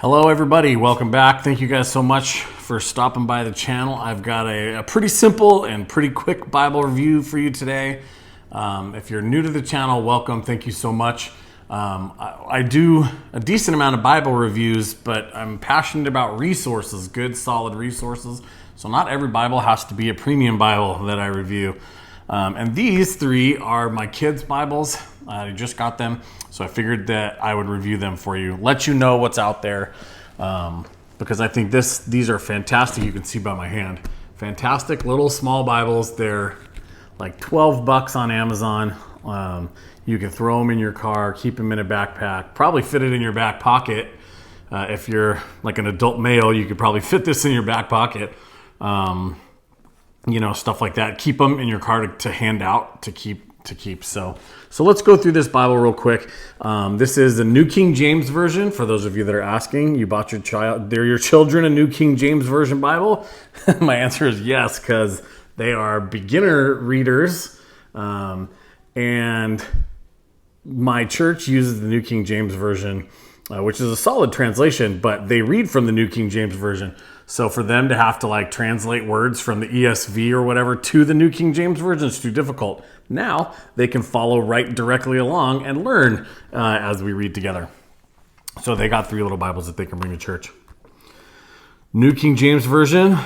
Hello everybody, welcome back. Thank you guys so much for stopping by the channel. I've got a pretty simple and pretty quick Bible review for you today. If you're new to the channel, welcome. Thank you so much. I do a decent amount of Bible reviews, but I'm passionate about resources, good solid resources. So not every Bible has to be a premium Bible that I review. And these three are my kids' Bibles. I just got them, so I figured that I would review them for you, let you know what's out there, because I think these are fantastic. You can see by my hand. Fantastic little small Bibles. They're like $12 on Amazon. You can throw them in your car, keep them in a backpack, probably fit it in your back pocket. If you're like an adult male, you could probably fit this in your back pocket. Stuff like that. Keep them in your car to hand out, to keep. So let's go through this Bible real quick. This is the New King James Version. For those of you that are asking, you bought your children a New King James Version Bible? My answer is yes, because they are beginner readers. And my church uses the New King James Version, which is a solid translation, but they read from the New King James Version. So for them to have to translate words from the ESV or whatever to the New King James Version is too difficult. Now they can follow right directly along and learn as we read together. So they got three little Bibles that they can bring to church. New King James Version,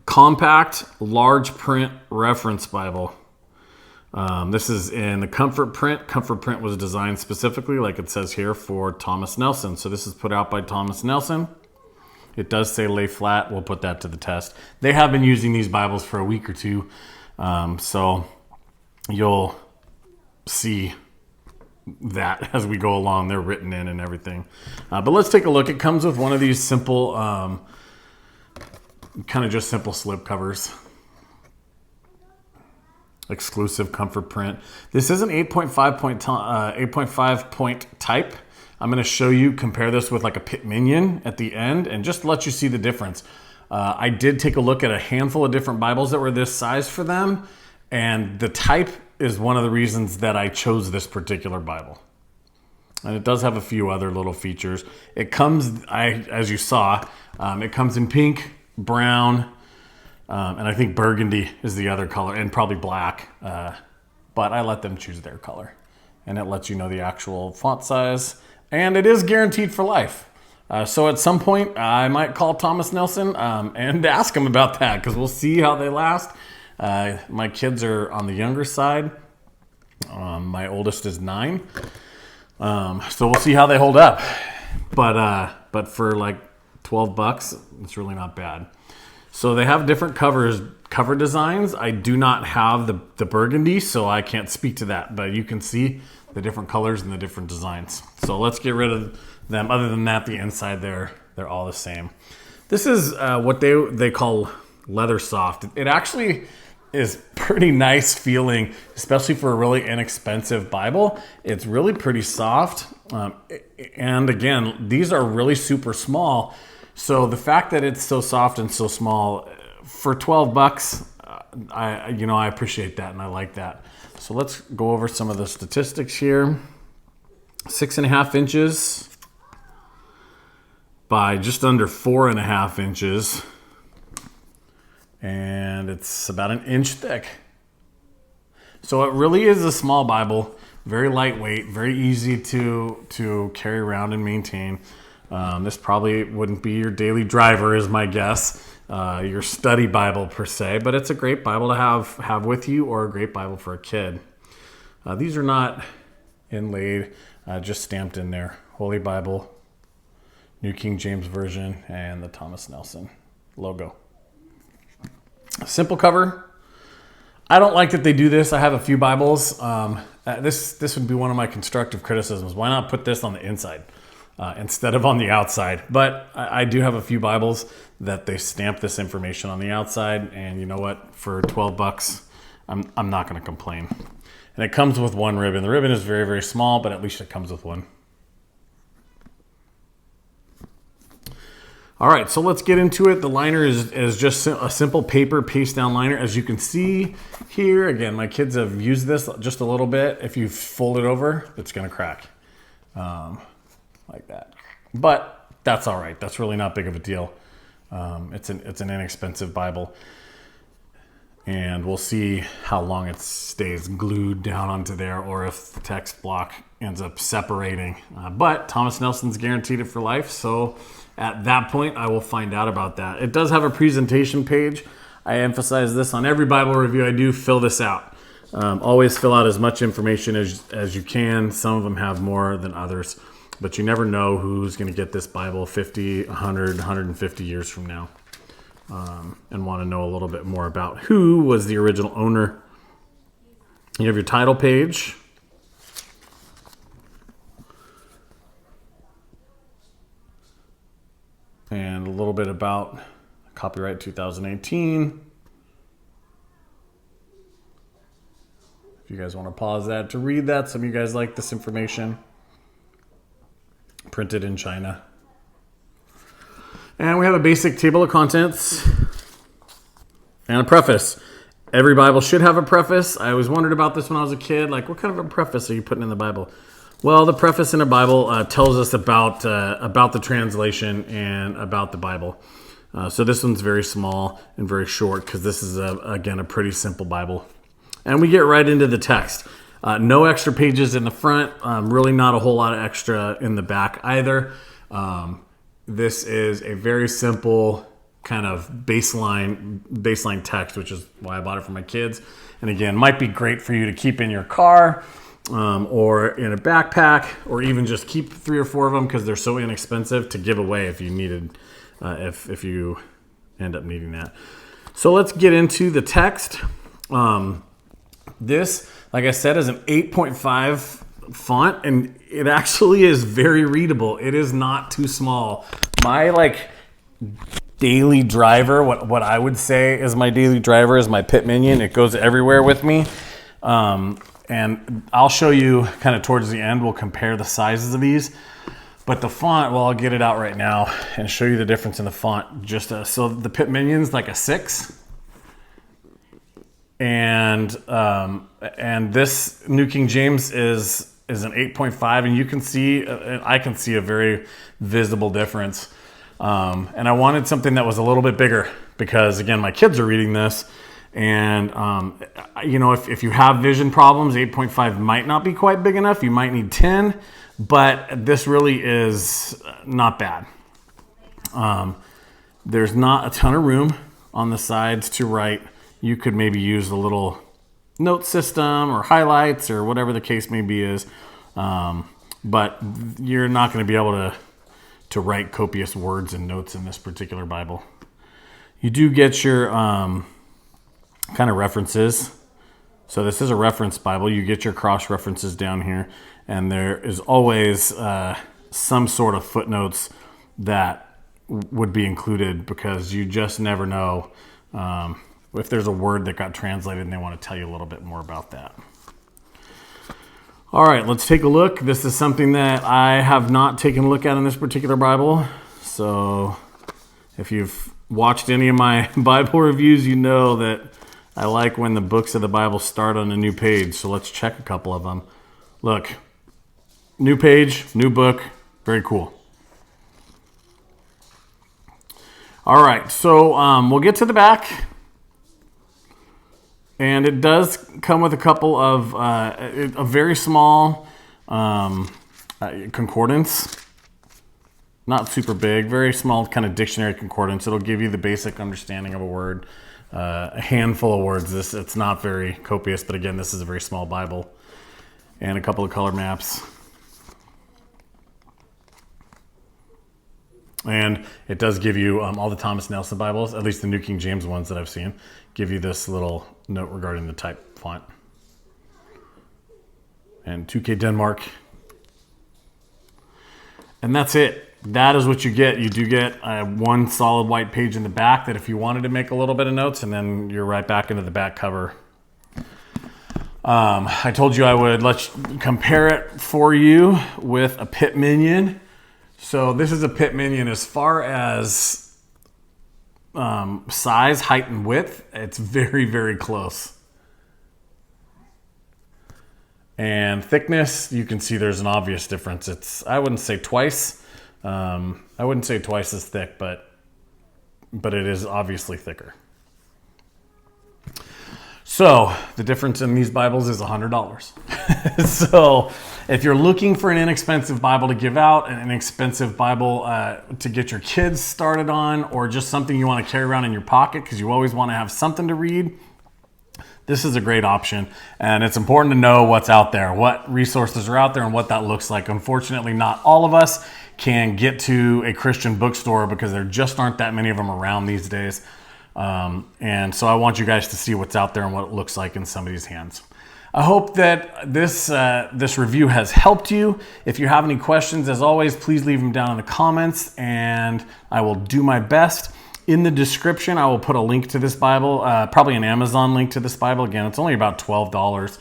compact, large print reference Bible. This is in the Comfort Print. Comfort Print was designed specifically, like it says here, for Thomas Nelson. So this is put out by Thomas Nelson. It does say lay flat. We'll put that to the test. They have been using these Bibles for a week or two. So you'll see that as we go along. They're written in and everything. But let's take a look. It comes with one of these simple, kind of just simple slip covers. Exclusive Comfort Print. This is an 8.5 point type. I'm going to show you, compare this with like a Pitt Minion at the end and just let you see the difference. I did take a look at a handful of different Bibles that were this size for them, and the type is one of the reasons that I chose this particular Bible. And it does have a few other little features. It comes, as you saw, it comes in pink, brown, and I think burgundy is the other color, and probably black. But I let them choose their color. And it lets you know the actual font size. And it is guaranteed for life. So at some point, I might call Thomas Nelson and ask him about that, because we'll see how they last. My kids are on the younger side. My oldest is 9. So we'll see how they hold up. But for like $12, it's really not bad. So they have different cover designs. I do not have the burgundy, so I can't speak to that. But you can see the different colors and the different designs. So let's get rid of them. Other than that, the inside they're all the same. This is what they call leather soft. It actually is pretty nice feeling, especially for a really inexpensive Bible. It's really pretty soft. And again, these are really super small. So the fact that it's so soft and so small for $12, I appreciate that and I like that. So let's go over some of the statistics here. 6.5 inches by just under 4.5 inches. And it's about an inch thick. So it really is a small Bible, very lightweight, very easy to carry around and maintain. This probably wouldn't be your daily driver, is my guess, your study Bible per se, but it's a great Bible to have with you, or a great Bible for a kid. These are not inlaid, just stamped in there. Holy Bible, New King James Version, and the Thomas Nelson logo. Simple cover. I don't like that they do this. I have a few Bibles. This would be one of my constructive criticisms. Why not put this on the inside instead of on the outside? But I do have a few Bibles that they stamp this information on the outside, and you know what? For $12, I'm not going to complain. And it comes with one ribbon. The ribbon is very, very small, but at least it comes with one. All right, so let's get into it. The liner is just a simple paper paste down liner. As you can see here, again, my kids have used this just a little bit. If you fold it over, it's going to crack like that. But that's all right. That's really not big of a deal. It's an inexpensive Bible. And we'll see how long it stays glued down onto there or if the text block ends up separating. But Thomas Nelson's guaranteed it for life, so at that point I will find out about that. It does have a presentation page. I emphasize this on every Bible review I do. Fill this out. Always fill out as much information as you can. Some of them have more than others, but you never know who's going to get this Bible 50, 100, 150 years from now. And want to know a little bit more about who was the original owner. You have your title page. And a little bit about copyright 2018. If you guys want to pause that to read that, some of you guys like this information. Printed in China. And we have a basic table of contents and a preface. Every Bible should have a preface. I always wondered about this when I was a kid. Like, what kind of a preface are you putting in the Bible? Well, the preface in a Bible tells us about the translation and about the Bible. So this one's very small and very short because this is, again, a pretty simple Bible. And we get right into the text. No extra pages in the front. Really not a whole lot of extra in the back either. This is a very simple kind of baseline text, which is why I bought it for my kids. And again, might be great for you to keep in your car or in a backpack, or even just keep 3 or 4 of them because they're so inexpensive to give away if you needed, if you end up needing that. So let's get into the text. This, like I said, is an 8.5 font, and it actually is very readable. It is not too small. My daily driver, what I would say is my daily driver, is my Pitt Minion. It goes everywhere with me. And I'll show you kind of towards the end. We'll compare the sizes of these. But the font, well, I'll get it out right now and show you the difference in the font. So the Pitt Minion's like a 6. And this New King James is an 8.5, and you can see, I can see a very visible difference. And I wanted something that was a little bit bigger because, again, my kids are reading this, and if you have vision problems, 8.5 might not be quite big enough. You might need 10, but this really is not bad. There's not a ton of room on the sides to write. You could maybe use a little note system or highlights or whatever the case may be is. But you're not going to be able to write copious words and notes in this particular Bible. You do get your kind of references. So this is a reference Bible. You get your cross references down here. And there is always some sort of footnotes that would be included because you just never know if there's a word that got translated and they want to tell you a little bit more about that. All right, let's take a look. This is something that I have not taken a look at in this particular Bible. So if you've watched any of my Bible reviews, you know that I like when the books of the Bible start on a new page. So let's check a couple of them. Look, new page, new book, very cool. All right, so we'll get to the back. And it does come with a couple of a very small concordance, not super big, very small kind of dictionary concordance. It'll give you the basic understanding of a word, a handful of words. It's not very copious, but again, this is a very small Bible, and a couple of color maps. And it does give you all the Thomas Nelson Bibles, at least the New King James ones that I've seen, give you this little note regarding the type font. And 2K Denmark. And that's it. That is what you get. You do get one solid white page in the back that if you wanted to make a little bit of notes, and then you're right back into the back cover. I told you I would compare it for you with a Pitt Minion. So this is a Pitt Minion. As far as size, height, and width, it's very, very close. And thickness, you can see there's an obvious difference. It's, I wouldn't say twice, I wouldn't say twice as thick, but it is obviously thicker. So the difference in these Bibles is $100. So if you're looking for an inexpensive Bible to give out, an inexpensive Bible to get your kids started on, or just something you want to carry around in your pocket because you always want to have something to read, this is a great option. And it's important to know what's out there, what resources are out there, and what that looks like. Unfortunately, not all of us can get to a Christian bookstore because there just aren't that many of them around these days. And so I want you guys to see what's out there and what it looks like in somebody's hands. I hope that this review has helped you. If you have any questions, as always, please leave them down in the comments and I will do my best. In the description, I will put a link to this Bible, probably an Amazon link to this Bible. Again, it's only about $12.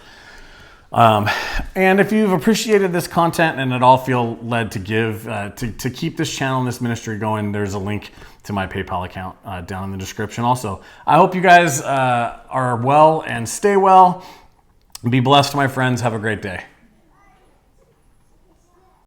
And if you've appreciated this content and at all feel led to give, to keep this channel and this ministry going, there's a link to my PayPal account down in the description also. I hope you guys are well and stay well. Be blessed, my friends. Have a great day.